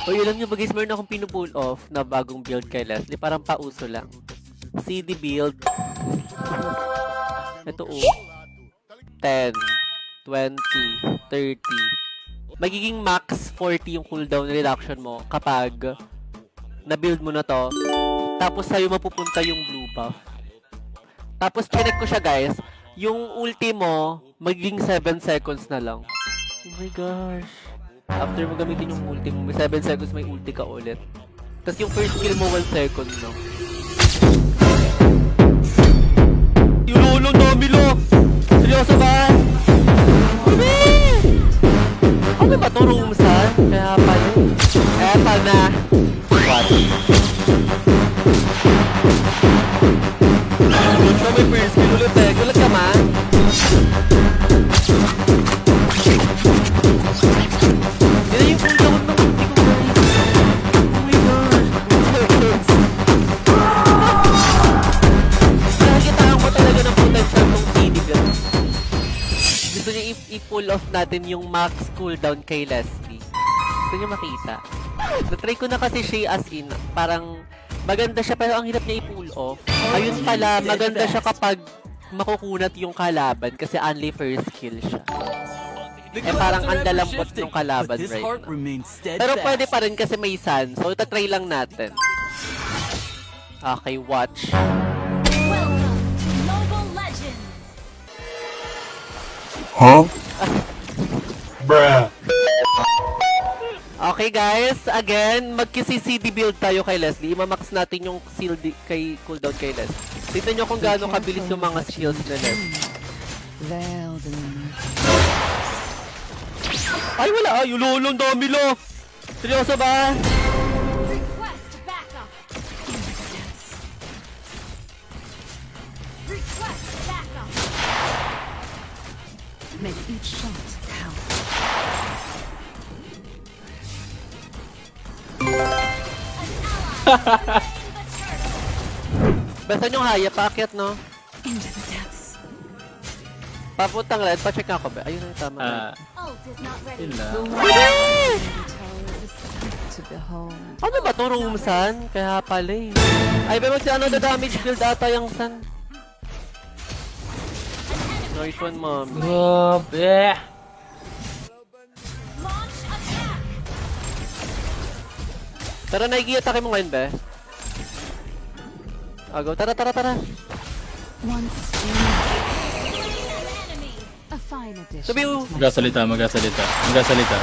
Uy, alam nyo ba guys, meron akong pinupull off na bagong build kay Leslie. Parang pauso lang. CD build. Ito 10, 20, 30. Magiging max 40 yung cooldown reduction mo kapag na-build mo na to. Tapos sa'yo mapupunta yung blue buff. Tapos chinek ko siya guys. Yung ulti mo, magiging 7 seconds na lang. Oh my gosh. After mo gamitin yung ulti mo, may 7 seconds may ulti ka ulit. Tapos yung first kill mo 1 second no. Yululong Domilo! Seryoso ba? Ano ba ito, Roomsan? Kaya pala. Eto na. What? So may first kill ulit eh. Gulat ka man? Yan yung cooldown ng ulti ko guys. Oh my gosh. 1 seconds. Nakikitaan ko talaga ng potential ng CD guys. Gusto niya i-pull off natin yung max cooldown kay Leslie. Gusto niya makita. Na-try ko na kasi siya as in, parang maganda siya pero ang hirap niya i-pull off. Ayun pala, maganda siya kapag makukunat yung kalaban kasi only first kill siya. Eh parang ang lalambot yung kalaban right now. Pero pwede pa rin kasi may sun, so itatry lang natin. Okay, watch. Welcome to Mobile Legends! Huh? Bruh. Okay guys, again, magkisi-CD build tayo kay Leslie. Imamax natin yung CD kay cooldown kay Leslie. Tignan nyo kung gaano kabilis yung mga skills na Leslie. Ay wala, ay ululong Domilo! Seryoso ba? Request backup! Request backup! Make each shot count. Basta yung haya, paakyat no? Into the depths. Papuntang red, pacheck ako ba? Ayun na tama. Ult is not ready. The world is a sight to behold. Ano ba to, Roomsan? Kaya pala eh. Ay, ba magsiano na damage build ata yung sun? Nice one, mom. Grabe! Launch attack! Tara, naigi-atake mo ngayon, be. Agaw, tara. Once in An enemy! a fine addition. Sabi mo, to my Magasalita.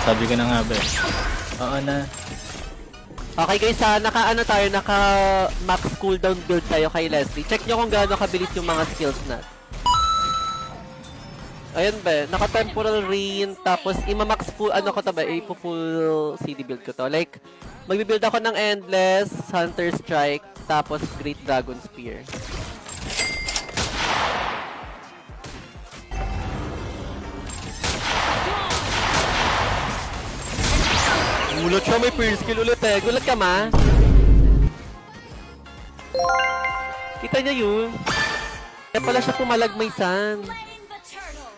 Sabi ko na nga ba eh. Oo na. okay guys ha, naka max cooldown build tayo kay Leslie. Check nyo kung gaano kabilis yung mga skills natin. Ayan ba, naka-temporal rain, tapos ima-max full, ano ko to ba, ipo-full CD build ko to. Like, magbibuild ako ng Endless, Hunter Strike, tapos Great Dragon Spear. Gulat siya, may first kill ulit eh. Gulat ka ma? Kita niya yun. Kaya pala siya pumalag may sun. Playing the turtle!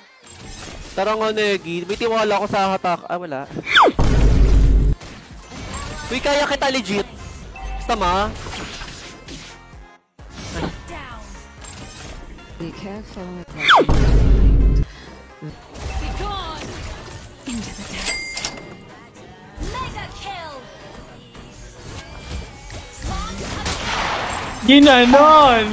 Tara nga, Negi. May tiwala ko sa hatak. Ah, wala. Uy, kaya kita legit. Basta ma. Down! Be careful with what you find. Be gone! Into the depths. Mega kill! Launch attack! Ginanon!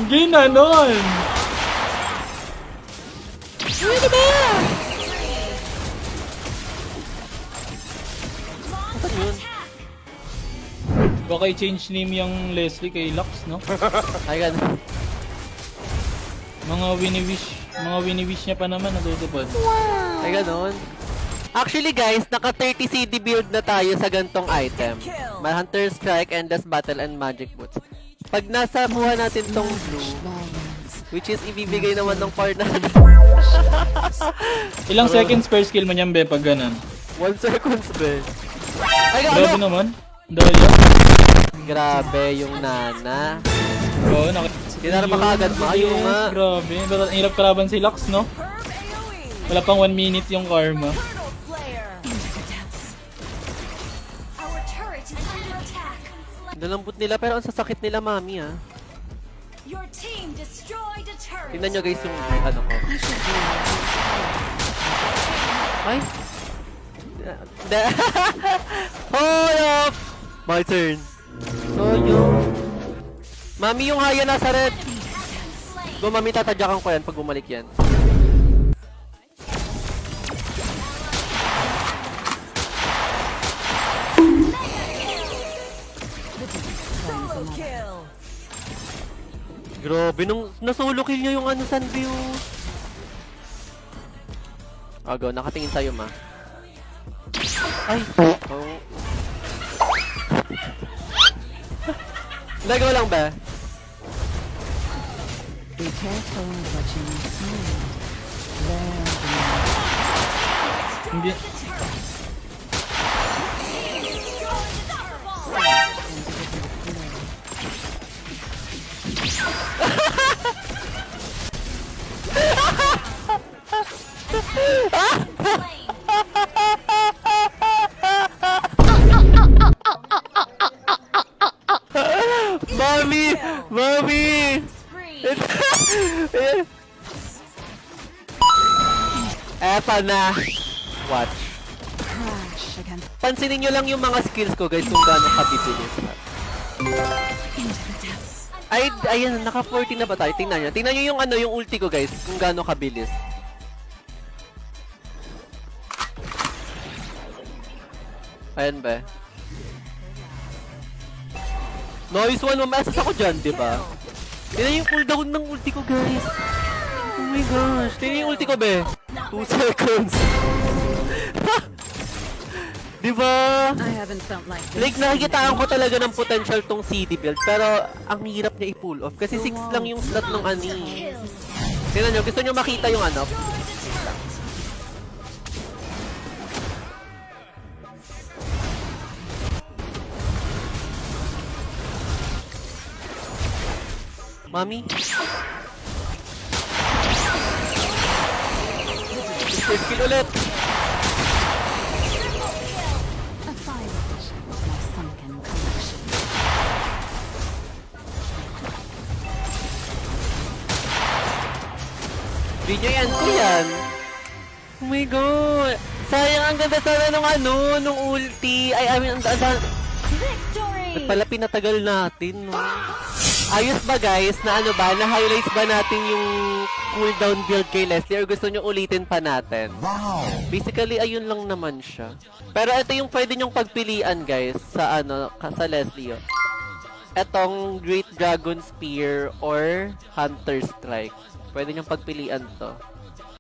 Launch attack! Baka i-change name yung Leslie kay Lux, no? Ay, ganun. Mga wini-wish niya pa naman natutupad. Ay, ganun. Actually, guys, naka 30 CD build na tayo sa gantong item. May Hunter Strike, Endless Battle, and Magic Boots. Pag nasa buha natin tong blue, which is ibibigay naman ng partner. Ilang seconds per skill mo niyan, be, pag ganun? 1 seconds, be. Ay, Grabe ano? naman. Dahil Grabe yung nana. Oo, Hindi na makagad, maayo nga. Grabe. Ang hirap kalaban si Lux, no? Herb AoE! Wala pang 1 minute yung karma. Turtle Flare! Into the depths. Our turret is attack. Nalambot nila pero ang sasakit nila, mami, ah. Your team destroyed a turret. Tingnan nyo guys yung ano ko. Ay! Hold up! My turn. So yung... Mami, yung haya nasa red. Go, mami, tatadyakan ko yan pag bumalik yan. Solo kill. Grabe, nung nasolo kill niya yung ano, Sanview. Go, nakatingin sa'yo, ma. Ay! Oh. Nagawa lang ba? Be careful what you see. There, Hindi. Mami! Mami! Spree. Eto na. Watch. crash against Pansinin nyo lang yung mga skills ko, guys, kung gaano kabibilis. Ay, ayan, naka 40 na ba tayo? Tingnan nyo. Tingnan nyo yung ano, yung ulti ko, guys, kung gaano kabilis. Ayan ba? Nice one, mamasas ako dyan, di ba? Tingnan yung cooldown ng ulti ko, guys. Oh my gosh. Tingnan yung ulti ko, be. 2 seconds. Di ba? I haven't felt like this. Like, nakikitaan ko talaga ng potential tong CD build, pero ang hirap niya i-pull off. Kasi 6 lang yung slot ng ani. Tingnan nyo, gusto nyo makita yung ano? Mami? First kill ulit! A fire vision of my sunken collection. Hindi nyo yan ko yan! Oh my god! Sayang, ang ganda sana nung ano, nung ulti. I mean, Victory. pala pinatagal natin, no? Ayos ba guys, na ano ba, na-highlights ba natin yung cooldown build kay Leslie or gusto nyo ulitin pa natin? Wow! Basically, ayun lang naman siya. Pero ito yung pwede nyong pagpilian guys sa ano, sa Leslie. Oh. Etong Great Dragon Spear or Hunter Strike. Pwede nyong pagpilian to.